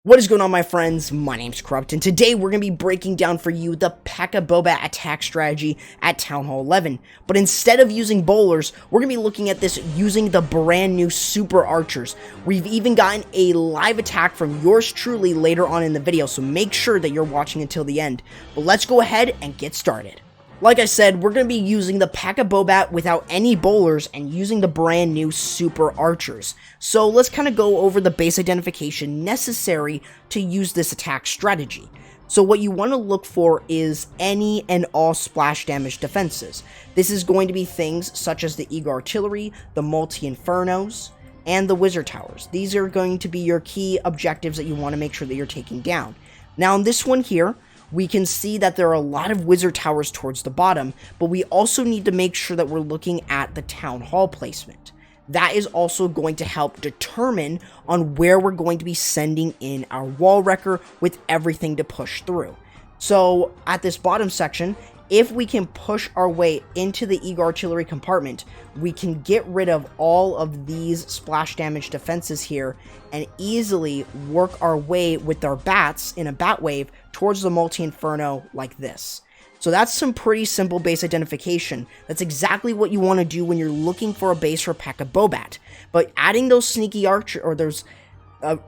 What is going on, my friends? My name's Corrupt, and today we're going to be breaking down for you the Pekka Bobat attack strategy at Town Hall 11. But instead of using bowlers, we're going to be looking at this using the brand new Super Archers. We've even gotten a live attack from yours truly later on in the video, so make sure that you're watching until the end. But let's go ahead and get started. Like I said, we're going to be using the Pekka Bobat without any bowlers and using the brand new Super Archers. So let's kind of go over the base identification necessary to use this attack strategy. So what you want to look for is any and all splash damage defenses. This is going to be things such as the Eagle Artillery, the Multi-Infernos, and the Wizard Towers. These are going to be your key objectives that you want to make sure that you're taking down. Now on this one here, we can see that there are a lot of Wizard Towers towards the bottom, but we also need to make sure that we're looking at the Town Hall placement. That is also going to help determine on where we're going to be sending in our wall wrecker with everything to push through. So at this bottom section, if we can push our way into the Eagle Artillery compartment, we can get rid of all of these splash damage defenses here and easily work our way with our bats in a bat wave towards the Multi-Inferno like this. So that's some pretty simple base identification. That's exactly what you want to do when you're looking for a base for Pekka Bobat. But adding those sneaky archer or those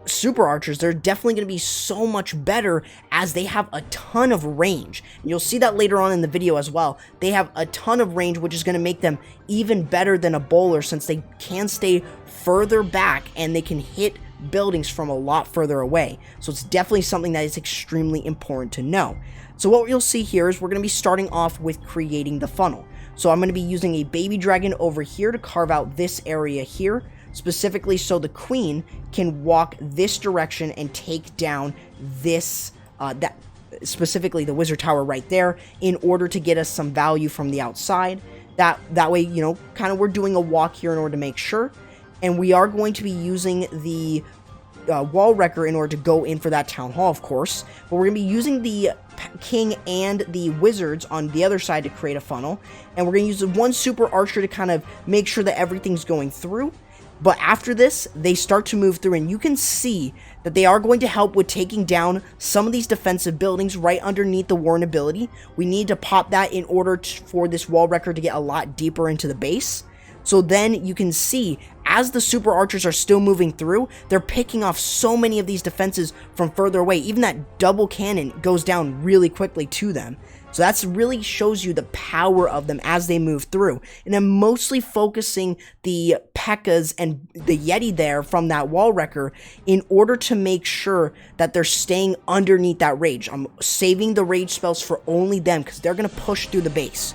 Super Archers, they're definitely going to be so much better as they have a ton of range. And you'll see that later on in the video as well. They have a ton of range, which is going to make them even better than a bowler since they can stay further back and they can hit buildings from a lot further away. So it's definitely something that is extremely important to know. So what you'll see here is we're going to be starting off with creating the funnel. So I'm going to be using a baby dragon over here to carve out this area here, specifically so the queen can walk this direction and take down this, specifically the wizard tower right there, in order to get us some value from the outside. That way, you know, kind of we're doing a walk here in order to make sure. And we are going to be using the wall wrecker in order to go in for that town hall, of course. But we're going to be using the king and the wizards on the other side to create a funnel. And we're going to use the one super archer to kind of make sure that everything's going through. But after this, they start to move through, and you can see that they are going to help with taking down some of these defensive buildings right underneath the Warren ability. We need to pop that in order for this wall wrecker to get a lot deeper into the base. So then you can see, as the Super Archers are still moving through, they're picking off so many of these defenses from further away. Even that double cannon goes down really quickly to them. So that's really shows you the power of them as they move through. And I'm mostly focusing the Pekkas and the Yeti there from that wall wrecker in order to make sure that they're staying underneath that rage. I'm saving the rage spells for only them because they're going to push through the base.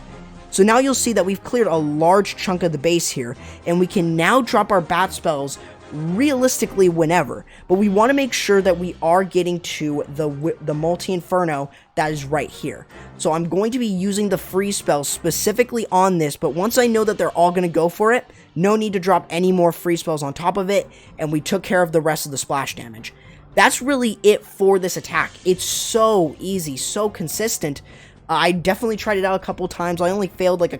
So now you'll see that we've cleared a large chunk of the base here, and we can now drop our bat spells realistically whenever, but we want to make sure that we are getting to the Multi-Inferno that is right here. So I'm going to be using the freeze spells specifically on this, but once I know that they're all going to go for it, no need to drop any more freeze spells on top of it, and we took care of the rest of the splash damage. That's really it for this attack. It's so easy, so consistent. I definitely tried it out a couple times. I only failed like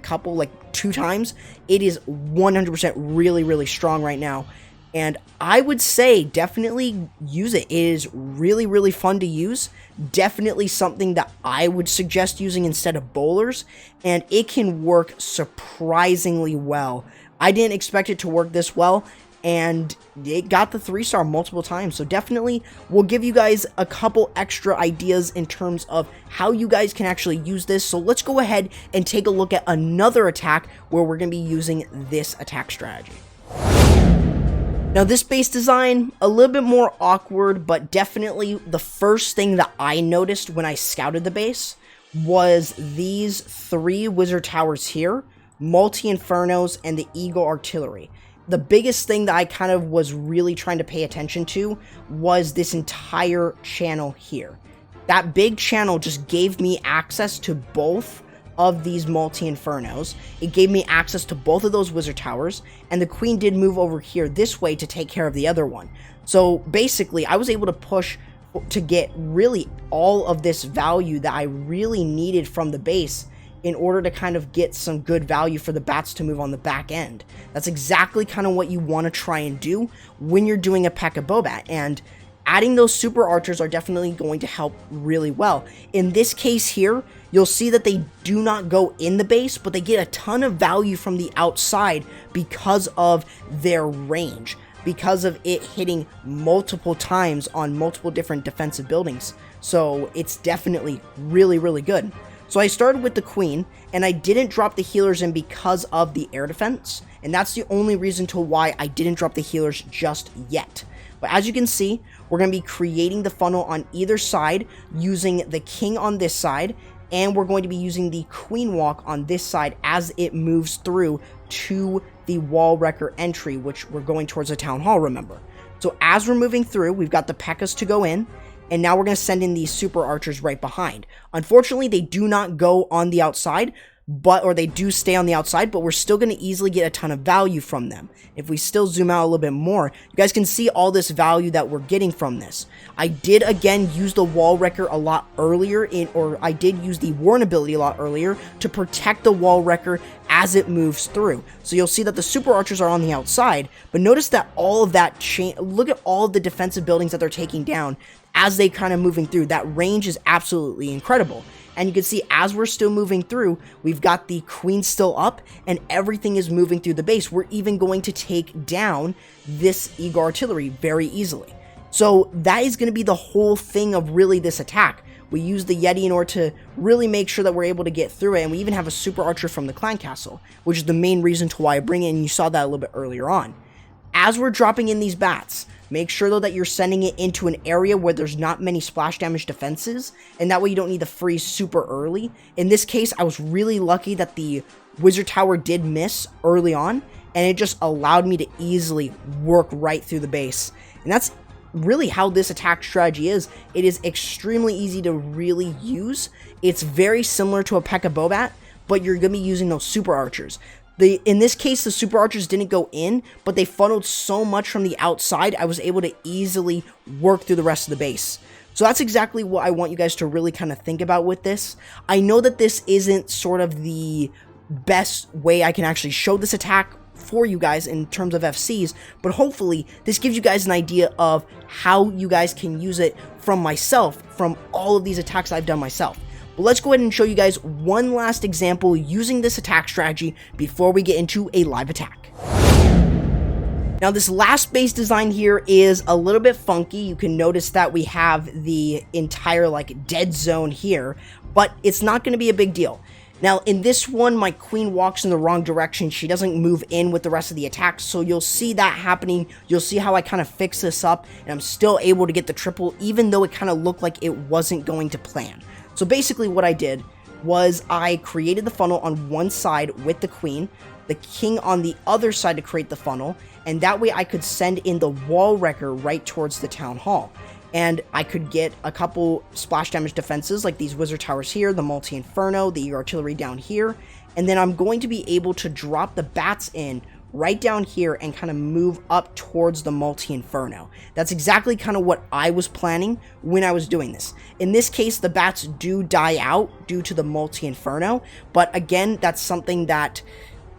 2 times. It is 100% really strong right now. And I would say definitely use it. It is really fun to use. Definitely something that I would suggest using instead of bowlers. And it can work surprisingly well. I didn't expect it to work this well. And it got the 3-star multiple times. So definitely we'll give you guys a couple extra ideas in terms of how you guys can actually use this. So let's go ahead and take a look at another attack where we're going to be using this attack strategy. Now this base design, a little bit more awkward, but definitely the first thing that I noticed when I scouted the base was these 3 wizard towers here, Multi-Infernos, and the Eagle Artillery. The biggest thing that I kind of was really trying to pay attention to was this entire channel here. That big channel just gave me access to both of these Multi-Infernos. It gave me access to both of those wizard towers, and the queen did move over here this way to take care of the other one. So basically, I was able to push to get really all of this value that I really needed from the base in order to kind of get some good value for the bats to move on the back end. That's exactly kind of what you want to try and do when you're doing a Pekka Bobat. And adding those super archers are definitely going to help really well. In this case here, you'll see that they do not go in the base, but they get a ton of value from the outside because of their range, because of it hitting multiple times on multiple different defensive buildings. So it's definitely really, really good. So I started with the queen, and I didn't drop the healers in because of the air defense, and that's the only reason to why I didn't drop the healers just yet. But as you can see, we're going to be creating the funnel on either side using the king on this side, and we're going to be using the queen walk on this side as it moves through to the wall wrecker entry, which we're going towards the town hall, remember. So as we're moving through, we've got the Pekkas to go in, and now we're going to send in these super archers right behind. Unfortunately, they do not go on the outside, or they do stay on the outside, but we're still going to easily get a ton of value from them. If we still zoom out a little bit more, you guys can see all this value that we're getting from this. I did again use the wall wrecker a lot earlier, or I did use the warn ability a lot earlier to protect the wall wrecker as it moves through. So you'll see that the super archers are on the outside, but notice that all of that look at all of the defensive buildings that they're taking down as they kind of moving through. That range is absolutely incredible. And you can see as we're still moving through, we've got the queen still up and everything is moving through the base. We're even going to take down this eagle artillery very easily. So that is going to be the whole thing of really this attack. We use the Yeti in order to really make sure that we're able to get through it, and we even have a super archer from the clan castle, which is the main reason to why I bring it, and you saw that a little bit earlier on. As we're dropping in these bats, make sure though that you're sending it into an area where there's not many splash damage defenses, and that way you don't need to freeze super early. In this case, I was really lucky that the wizard tower did miss early on, and it just allowed me to easily work right through the base. And that's really how this attack strategy is. It is extremely easy to really use. It's very similar to a Pekka Bobat, but you're going to be using those super archers. In this case, the super archers didn't go in, but they funneled so much from the outside, I was able to easily work through the rest of the base. So that's exactly what I want you guys to really kind of think about with this. I know that this isn't sort of the best way I can actually show this attack for you guys in terms of FCs, but hopefully this gives you guys an idea of how you guys can use it from myself, from all of these attacks I've done myself. But let's go ahead and show you guys one last example using this attack strategy before we get into a live attack. Now this last base design here is a little bit funky. You can notice that we have the entire like dead zone here, but it's not going to be a big deal. Now in this one, my queen walks in the wrong direction. She doesn't move in with the rest of the attack, so you'll see that happening. You'll see how I kind of fix this up, and I'm still able to get the triple, even though it kind of looked like it wasn't going to plan. So basically what I did was I created the funnel on one side with the queen, the king on the other side to create the funnel, and that way I could send in the wall wrecker right towards the town hall. And I could get a couple splash damage defenses like these wizard towers here, the multi-inferno, the artillery down here, and then I'm going to be able to drop the bats in right down here and kind of move up towards the multi-inferno. That's exactly kind of what I was planning when I was doing this. In this case, the bats do die out due to the multi-inferno, but again, that's something that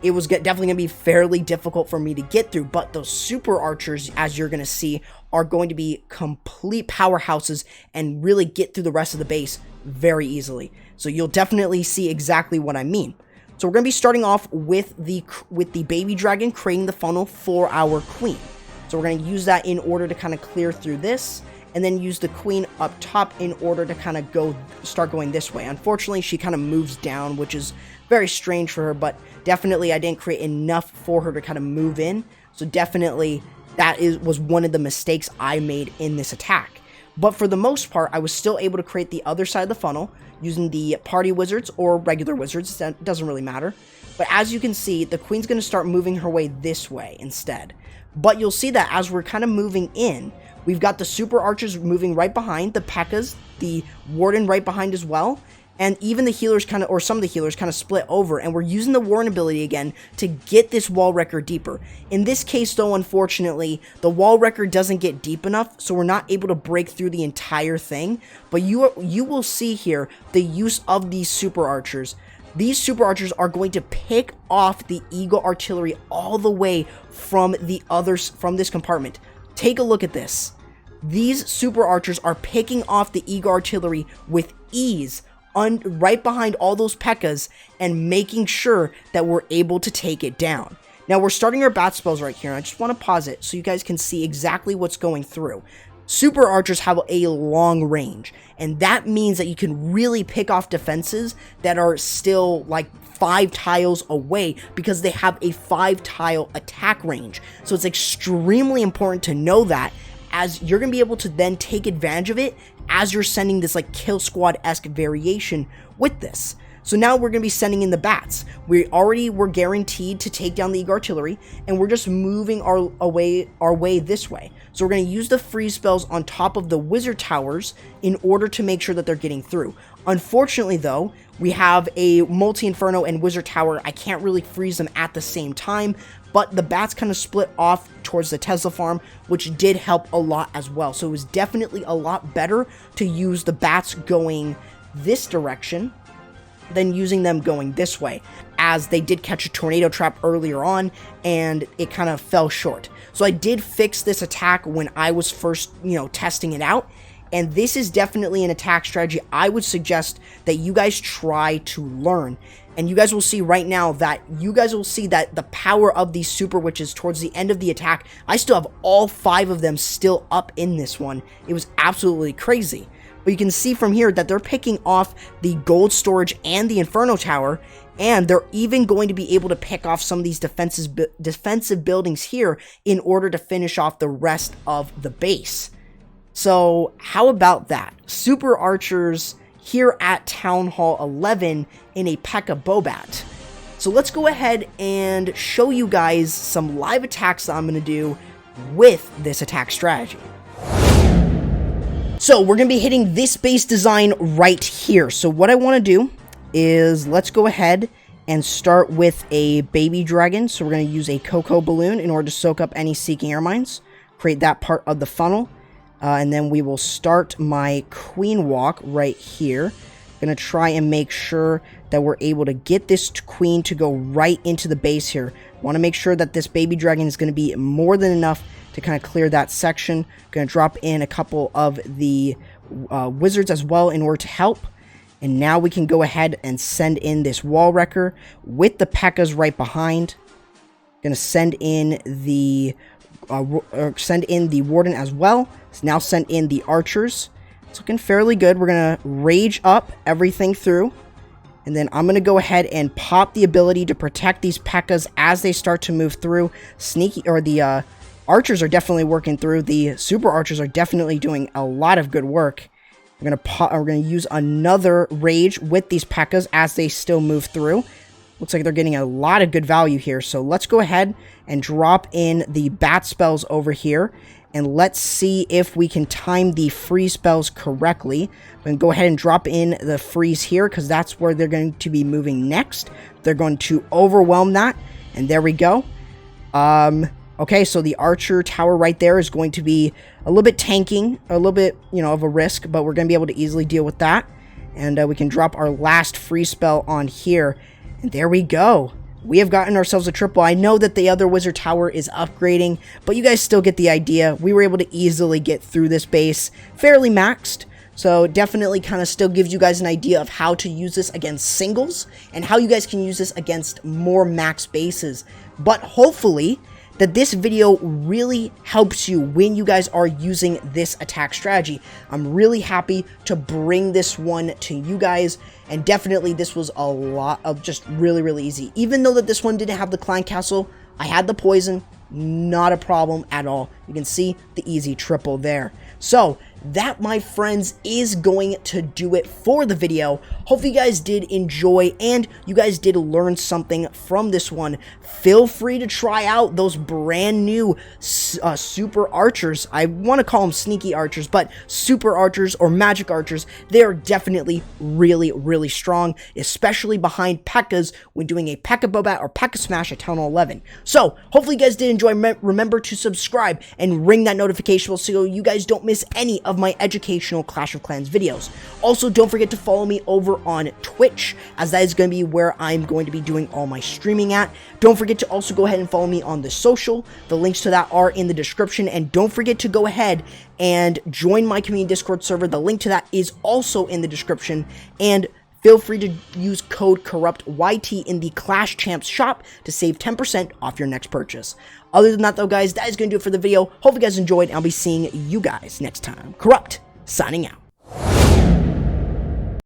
it was definitely going to be fairly difficult for me to get through. But those super archers, as you're going to see, are going to be complete powerhouses and really get through the rest of the base very easily. So you'll definitely see exactly what I mean. So we're going to be starting off with the baby dragon creating the funnel for our queen. So we're going to use that in order to kind of clear through this, and then use the queen up top in order to kind of start going this way. Unfortunately, she kind of moves down, which is very strange for her, but definitely I didn't create enough for her to kind of move in. So definitely that was one of the mistakes I made in this attack. But for the most part, I was still able to create the other side of the funnel using the party wizards or regular wizards. That doesn't really matter. But as you can see, the queen's going to start moving her way this way instead. But you'll see that as we're kind of moving in, we've got the super archers moving right behind, the Pekkas, the warden right behind as well. And even the healers kind of, or some of the healers kind of split over, and we're using the warden ability again to get this wall wrecker deeper. In this case though, unfortunately, the wall wrecker doesn't get deep enough, so we're not able to break through the entire thing. But you will see here the use of these super archers. These super archers are going to pick off the eagle artillery all the way from this compartment. Take a look at this. these super archers are picking off the eagle artillery with ease right behind all those P.E.K.K.A.s and making sure that we're able to take it down. Now we're starting our bat spells right here. I just want to pause it so you guys can see exactly what's going through. Super archers have a long range, and that means that you can really pick off defenses that are still like 5 tiles away because they have a 5 tile attack range. So it's extremely important to know that, as you're going to be able to then take advantage of it as you're sending this like kill squad-esque variation with this. So now we're going to be sending in the bats. We already were guaranteed to take down the eagle artillery, and we're just moving our way this way. So we're going to use the freeze spells on top of the wizard towers in order to make sure that they're getting through. Unfortunately though, we have a multi-inferno and wizard tower. I can't really freeze them at the same time, but the bats kind of split off towards the Tesla farm, which did help a lot as well. So it was definitely a lot better to use the bats going this direction than using them going this way, as they did catch a tornado trap earlier on and it kind of fell short. So I did fix this attack when I was first, testing it out, and this is definitely an attack strategy I would suggest that you guys try to learn. And you guys will see right now that the power of these super witches towards the end of the attack, I still have all 5 of them still up in this one. It was absolutely crazy. But you can see from here that they're picking off the gold storage and the inferno tower, and they're even going to be able to pick off some of these defensive buildings here in order to finish off the rest of the base. So how about that? Super archers here at Town Hall 11 in a Pekka Bobat. So let's go ahead and show you guys some live attacks that I'm going to do with this attack strategy. So we're going to be hitting this base design right here. So what I want to do is let's go ahead and start with a baby dragon. So we're going to use a cocoa balloon in order to soak up any seeking air mines, create that part of the funnel. And then we will start my queen walk right here. Going to try and make sure that we're able to get this queen to go right into the base here. Want to make sure that this baby dragon is going to be more than enough to kind of clear that section. Going to drop in a couple of the wizards as well in order to help. And now we can go ahead and send in this wall wrecker with the P.E.K.K.A.s right behind. Going to send in the warden as well. So now send in the archers. It's looking fairly good. We're going to rage up everything through. And then I'm going to go ahead and pop the ability to protect these P.E.K.K.A.s as they start to move through. The archers are definitely working through. The super archers are definitely doing a lot of good work. We're going to use another rage with these P.E.K.K.A.s as they still move through. Looks like they're getting a lot of good value here. So let's go ahead and drop in the bat spells over here. And let's see if we can time the freeze spells correctly. I'm going to go ahead and drop in the freeze here because that's where they're going to be moving next. They're going to overwhelm that. And there we go. Okay, so the archer tower right there is going to be a little bit tanking, a little bit, of a risk, but we're going to be able to easily deal with that. And we can drop our last freeze spell on here. And there we go. We have gotten ourselves a triple. I know that the other wizard tower is upgrading, but you guys still get the idea. We were able to easily get through this base fairly maxed. So definitely kind of still gives you guys an idea of how to use this against singles and how you guys can use this against more max bases. But hopefully that this video really helps you when you guys are using this attack strategy. I'm really happy to bring this one to you guys, and definitely this was a lot of just really easy. Even though that this one didn't have the clan castle, I had the poison, not a problem at all. You can see the easy triple there. So that, my friends, is going to do it for the video. Hopefully you guys did enjoy and you guys did learn something from this one. Feel free to try out those brand new super archers. I want to call them sneaky archers, but super archers or magic archers, they are definitely really strong, especially behind P.E.K.K.A.s when doing a Pekka Bobat or Pekka Smash at Town Hall 11. So hopefully you guys did enjoy. Remember to subscribe and ring that notification bell so you guys don't miss any of my educational Clash of Clans videos. Also, don't forget to follow me over over on Twitch, as that is going to be where I'm going to be doing all my streaming at. Don't forget to also go ahead and follow me on the social. The links to that are in the description, and don't forget to go ahead and join my community Discord server. The link to that is also in the description, and feel free to use code CorruptYT in the Clash Champs shop to save 10% off your next purchase. Other than that, though, guys, that is going to do it for the video. Hope you guys enjoyed, and I'll be seeing you guys next time. Corrupt, signing out.